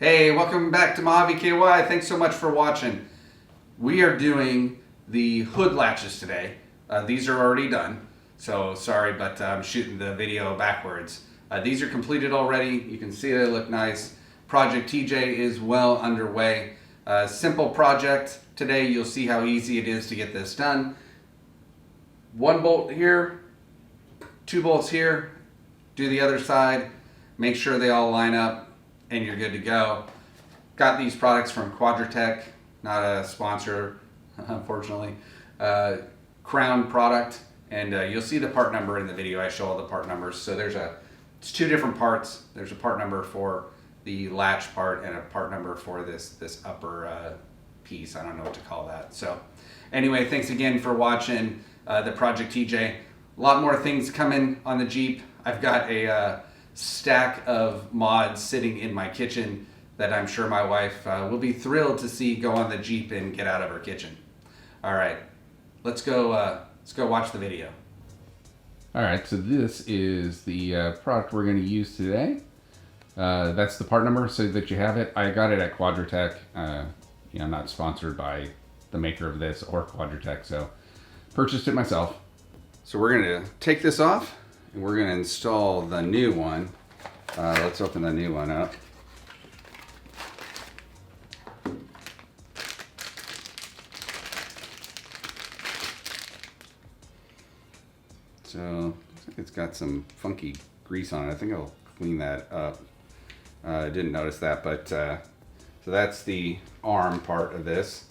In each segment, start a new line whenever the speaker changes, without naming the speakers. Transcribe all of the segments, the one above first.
Hey, welcome back to Mojave KY. Thanks so much for watching. We are doing the hood latches today. These are already done, so sorry, but I'm shooting the video backwards. These are completed already. You can see they look nice. Project TJ is well underway. Simple project. Today you'll see how easy it is to get this done. One bolt here, 2 bolts here, do the other side, make sure they all line up, and you're good to go. Got these products from Quadratech, not a sponsor, unfortunately. Crown product, and you'll see the part number in the video. I show all the part numbers. So it's 2 different parts. There's a part number for the latch part and a part number for this upper piece. I don't know what to call that. So anyway, thanks again for watching the Project TJ. A lot more things coming on the Jeep. I've got a stack of mods sitting in my kitchen that I'm sure my wife will be thrilled to see go on the Jeep and get out of her kitchen. All right, let's go watch the video.
All right, so this is the product we're going to use today. That's the part number so that you have it. I got it at Quadratech. Not sponsored by the maker of this or Quadratech, so purchased it myself. So we're going to take this off and we're going to install the new one. Let's open the new one up. So looks like it's got some funky grease on it. I think I'll clean that up. I didn't notice that, but so that's the arm part of this,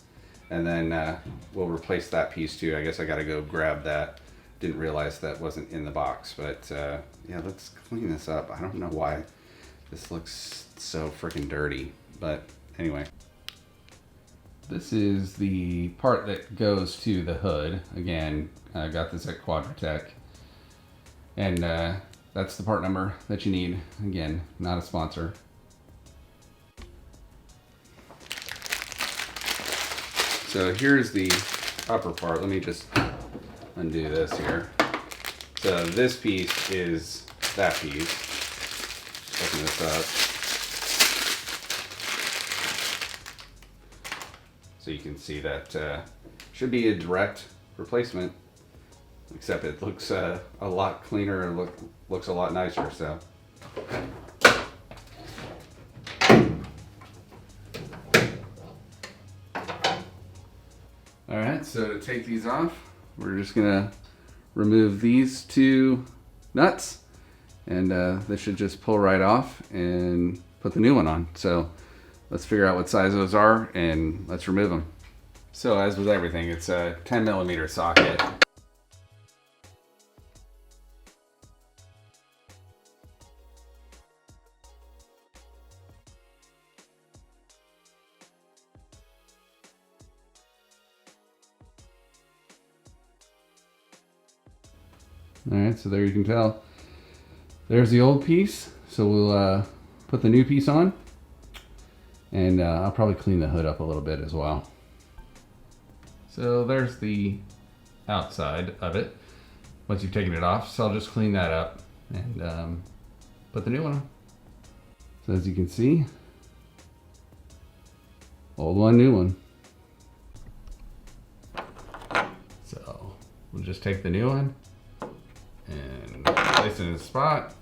and then we'll replace that piece too. I guess I got to go grab that. Didn't realize that wasn't in the box, but yeah, let's clean this up. I don't know why this looks so freaking dirty, but anyway. This is the part that goes to the hood. Again, I got this at Quadratech, and that's the part number that you need. Again, not a sponsor. So here's the upper part. Let me just undo this here. So this piece is that piece. Open this up. So you can see that should be a direct replacement, except it looks a lot cleaner and looks a lot nicer. So. All right, so to take these off, we're just gonna remove these 2 nuts, and this should just pull right off and put the new one on. So let's figure out what size those are and let's remove them. So as with everything, it's a 10mm socket. All right, so there you can tell. There's the old piece. So we'll put the new piece on, and I'll probably clean the hood up a little bit as well. So there's the outside of it once you've taken it off. So I'll just clean that up and put the new one on. So as you can see, old one, new one. So we'll just take the new one and place it in its spot,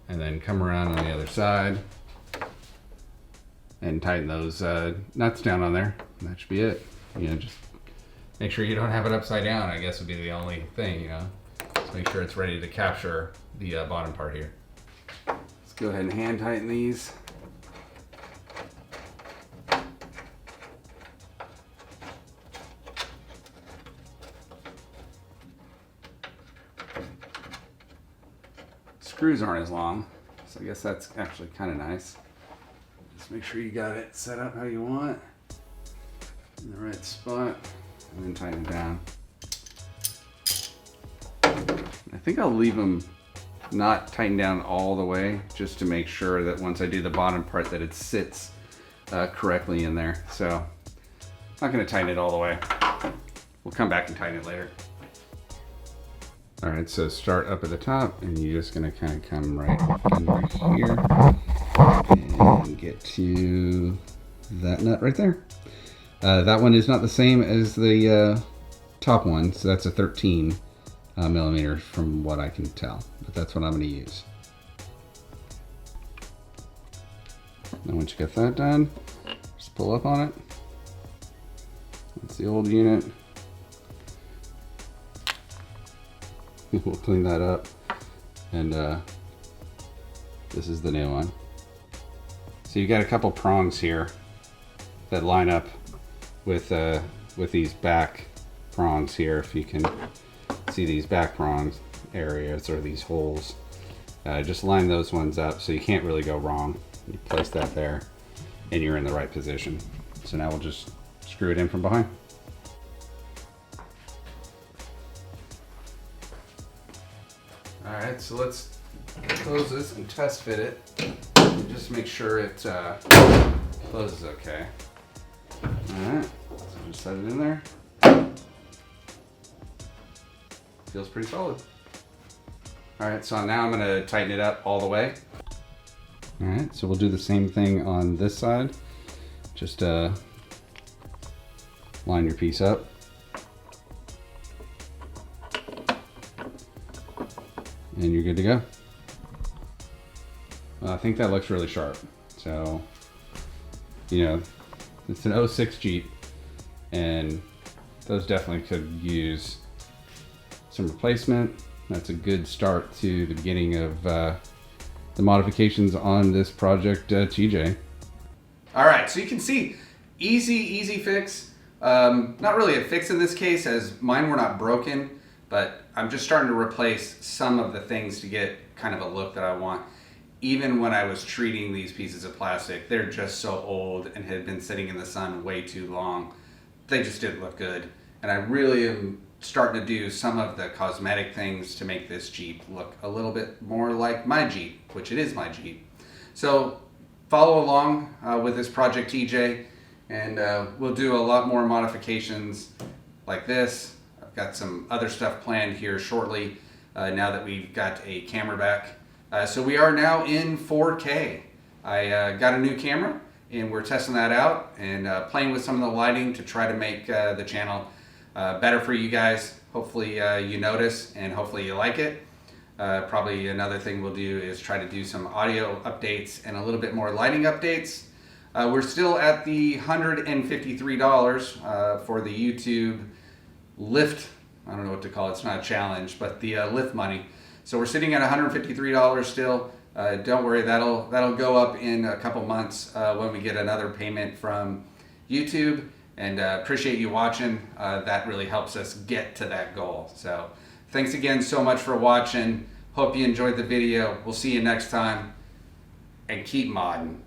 and then come around on the other side and tighten those nuts down on there. And that should be it. Just make sure you don't have it upside down, I guess would be the only thing, Just make sure it's ready to capture the bottom part here. Let's go ahead and hand tighten these. Screws aren't as long, so I guess that's actually kind of nice. Just make sure you got it set up how you want, in the right spot, and then tighten it down. I think I'll leave them not tightened down all the way, just to make sure that once I do the bottom part that it sits correctly in there. So I'm not going to tighten it all the way. We'll come back and tighten it later. All right, so start up at the top, and you're just gonna kind of come right in right here. and get to that nut right there. That one is not the same as the top one, so that's a 13 millimeter from what I can tell, but that's what I'm going to use. Now once you get that done, just pull up on it. That's the old unit. We'll clean that up, and this is the new one. So you got a couple prongs here that line up with these back prongs here. If you can see these back prongs areas or these holes, just line those ones up so you can't really go wrong. You place that there, and you're in the right position. So now we'll just screw it in from behind. All right, so let's close this and test fit it. And just make sure it closes okay. All right, so just set it in there. Feels pretty solid. All right, so now I'm gonna tighten it up all the way. All right, so we'll do the same thing on this side. Just line your piece up. And you're good to go. I think that looks really sharp. So, you know, it's an 06 Jeep, and those definitely could use some replacement. That's a good start to the beginning of the modifications on this project, TJ.
All right, so you can see, easy fix. Not really a fix in this case, as mine were not broken, but I'm just starting to replace some of the things to get kind of a look that I want. Even when I was treating these pieces of plastic, they're just so old and had been sitting in the sun way too long. They just didn't look good. And I really am starting to do some of the cosmetic things to make this Jeep look a little bit more like my Jeep, which it is my Jeep. So follow along with this project, TJ, and we'll do a lot more modifications like this. I've got some other stuff planned here shortly now that we've got a camera back. So we are now in 4K. I got a new camera and we're testing that out and playing with some of the lighting to try to make the channel better for you guys. Hopefully you notice and hopefully you like it. Probably another thing we'll do is try to do some audio updates and a little bit more lighting updates. We're still at the $153 for the YouTube lift. I don't know what to call it. It's not a challenge, but the lift money. So we're sitting at $153 still. Don't worry, that'll go up in a couple months when we get another payment from YouTube. And appreciate you watching. That really helps us get to that goal. So thanks again so much for watching. Hope you enjoyed the video. We'll see you next time. And keep modding.